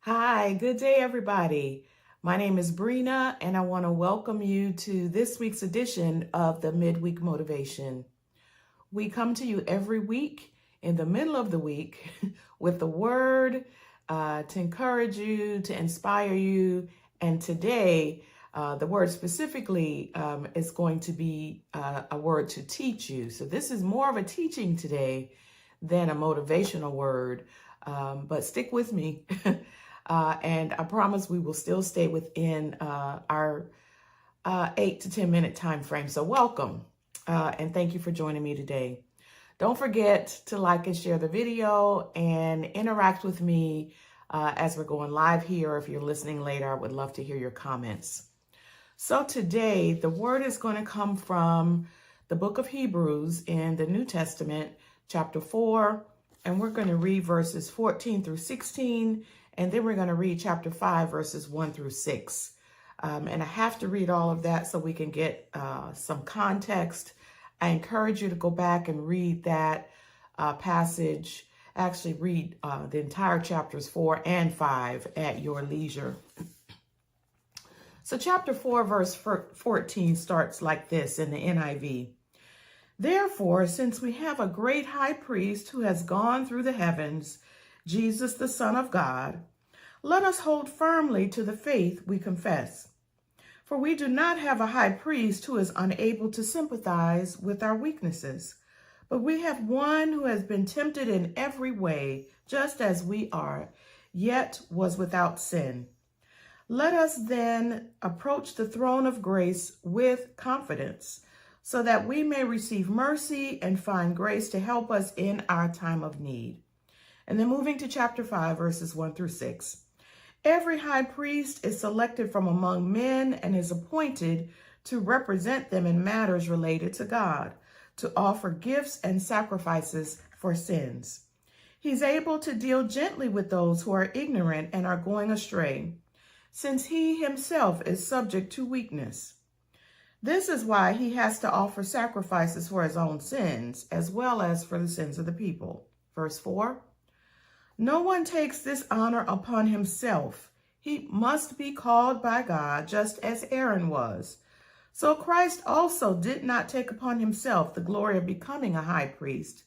Hi, good day, everybody. My name is Brina, and I want to welcome you to this week's edition of the Midweek Motivation. We come to you every week in the middle of the week with the word to encourage you, to inspire you. And today, the word specifically is going to be a word to teach you. So this is more of a teaching today than a motivational word, but stick with me. And I promise we will still stay within our 8 to 10 minute time frame. So welcome and thank you for joining me today. Don't forget to like and share the video and interact with me as we're going live here. If you're listening later, I would love to hear your comments. So today, the word is going to come from the book of Hebrews in the New Testament, chapter 4, and we're going to read verses 14 through 16, and then we're going to read chapter 5, verses 1 through 6. And I have to read all of that so we can get some context. I encourage you to go back and read that passage, actually read the entire chapters 4 and 5 at your leisure. So chapter 4, verse 14 starts like this in the NIV. Therefore, since we have a great high priest who has gone through the heavens, Jesus, the Son of God, let us hold firmly to the faith we confess. For we do not have a high priest who is unable to sympathize with our weaknesses, but we have one who has been tempted in every way, just as we are, yet was without sin. Let us then approach the throne of grace with confidence, so that we may receive mercy and find grace to help us in our time of need. And then moving to chapter 5, verses 1 through 6. Every high priest is selected from among men and is appointed to represent them in matters related to God, to offer gifts and sacrifices for sins. He's able to deal gently with those who are ignorant and are going astray, since he himself is subject to weakness. This is why he has to offer sacrifices for his own sins, as well as for the sins of the people. Verse 4. No one takes this honor upon himself. He must be called by God, just as Aaron was. So Christ also did not take upon himself the glory of becoming a high priest.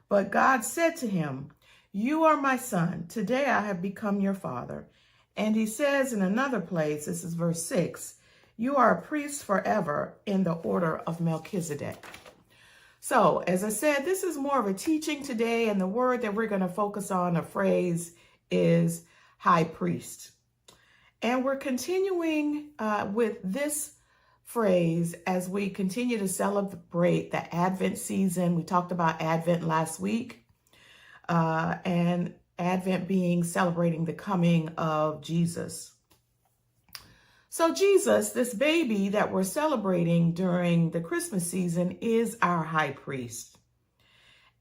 But God said to him, "You are my son. Today I have become your father." And he says in another place, this is verse 6, "You are a priest forever in the order of Melchizedek." So, as I said, this is more of a teaching today, and the word that we're going to focus on, a phrase, is high priest. And we're continuing with this phrase as we continue to celebrate the Advent season. We talked about Advent last week, and Advent being celebrating the coming of Jesus. So Jesus, this baby that we're celebrating during the Christmas season, is our high priest.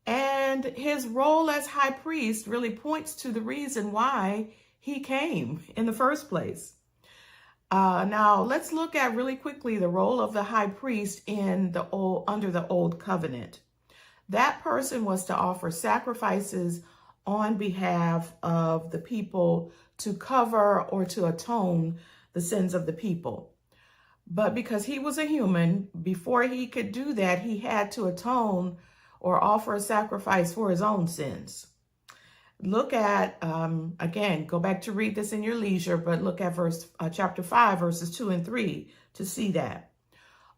And his role as high priest really points to the reason why he came in the first place. Now, let's look at really quickly the role of the high priest under the Old Covenant. That person was to offer sacrifices on behalf of the people to cover or to atone the sins of the people. But because he was a human, before he could do that, he had to atone or offer a sacrifice for his own sins. Look at, again, go back to read this in your leisure, but look at chapter 5, verses 2 and 3 to see that.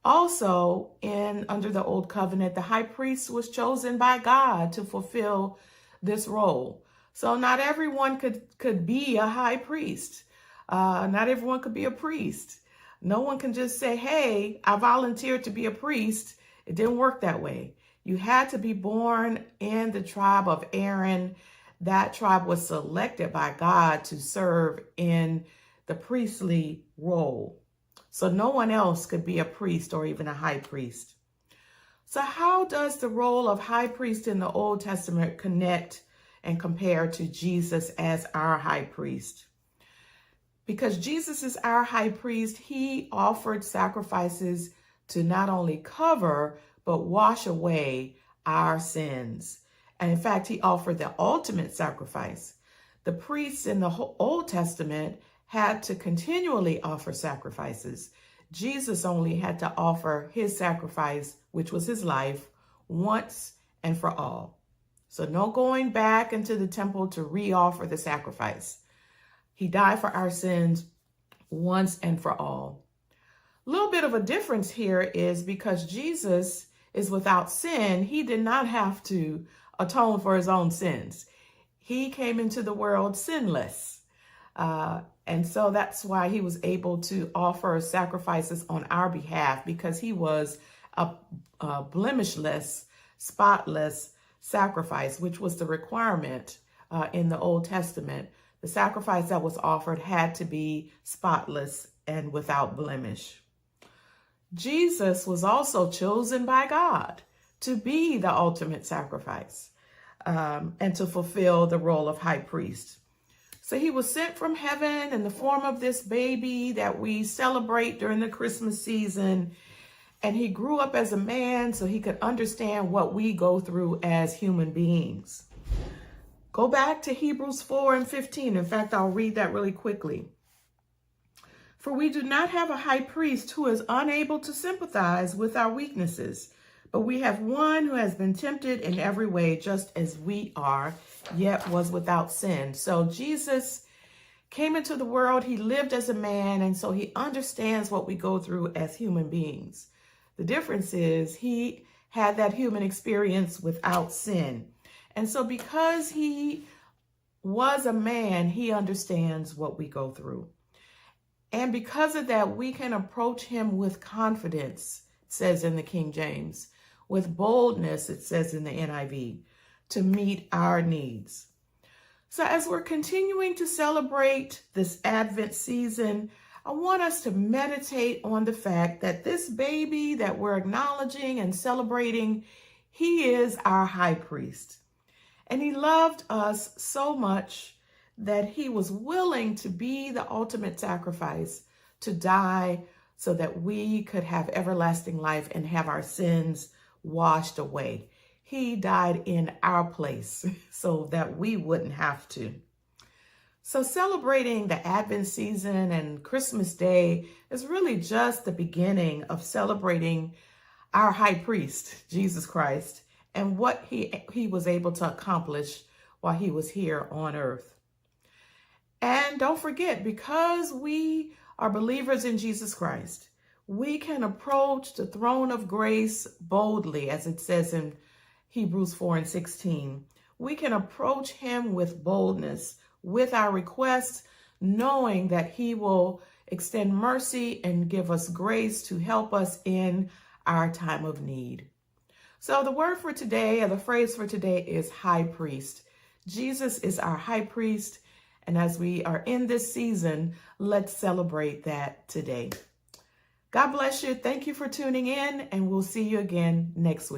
Also, under the Old Covenant, the high priest was chosen by God to fulfill this role. So not everyone could be a high priest. Not everyone could be a priest. No one can just say, "Hey, I volunteered to be a priest." It didn't work that way. You had to be born in the tribe of Aaron. That tribe was selected by God to serve in the priestly role. So no one else could be a priest or even a high priest. So how does the role of high priest in the Old Testament connect and compare to Jesus as our high priest? Because Jesus is our high priest, he offered sacrifices to not only cover, but wash away our sins. And in fact, he offered the ultimate sacrifice. The priests in the Old Testament had to continually offer sacrifices. Jesus only had to offer his sacrifice, which was his life, once and for all. So no going back into the temple to re-offer the sacrifice. He died for our sins once and for all. A little bit of a difference here is because Jesus is without sin, he did not have to atone for his own sins. He came into the world sinless. And so that's why he was able to offer sacrifices on our behalf, because he was a blemishless, spotless sacrifice, which was the requirement in the Old Testament. The sacrifice that was offered had to be spotless and without blemish. Jesus was also chosen by God to be the ultimate sacrifice and to fulfill the role of high priest. So he was sent from heaven in the form of this baby that we celebrate during the Christmas season. And he grew up as a man so he could understand what we go through as human beings. Go back to Hebrews 4:15. In fact, I'll read that really quickly. For we do not have a high priest who is unable to sympathize with our weaknesses, but we have one who has been tempted in every way, just as we are, yet was without sin. So Jesus came into the world, he lived as a man, and so he understands what we go through as human beings. The difference is he had that human experience without sin. And so because he was a man, he understands what we go through. And because of that, we can approach him with confidence, it says in the King James, with boldness, it says in the NIV, to meet our needs. So as we're continuing to celebrate this Advent season, I want us to meditate on the fact that this baby that we're acknowledging and celebrating, he is our high priest. And he loved us so much that he was willing to be the ultimate sacrifice, to die so that we could have everlasting life and have our sins washed away. He died in our place so that we wouldn't have to. So celebrating the Advent season and Christmas Day is really just the beginning of celebrating our high priest, Jesus Christ, and what he was able to accomplish while he was here on earth. And don't forget, because we are believers in Jesus Christ, we can approach the throne of grace boldly, as it says in Hebrews 4:16. We can approach him with boldness, with our requests, knowing that he will extend mercy and give us grace to help us in our time of need. So the word for today, or the phrase for today, is high priest. Jesus is our high priest. And as we are in this season, let's celebrate that today. God bless you. Thank you for tuning in, and we'll see you again next week.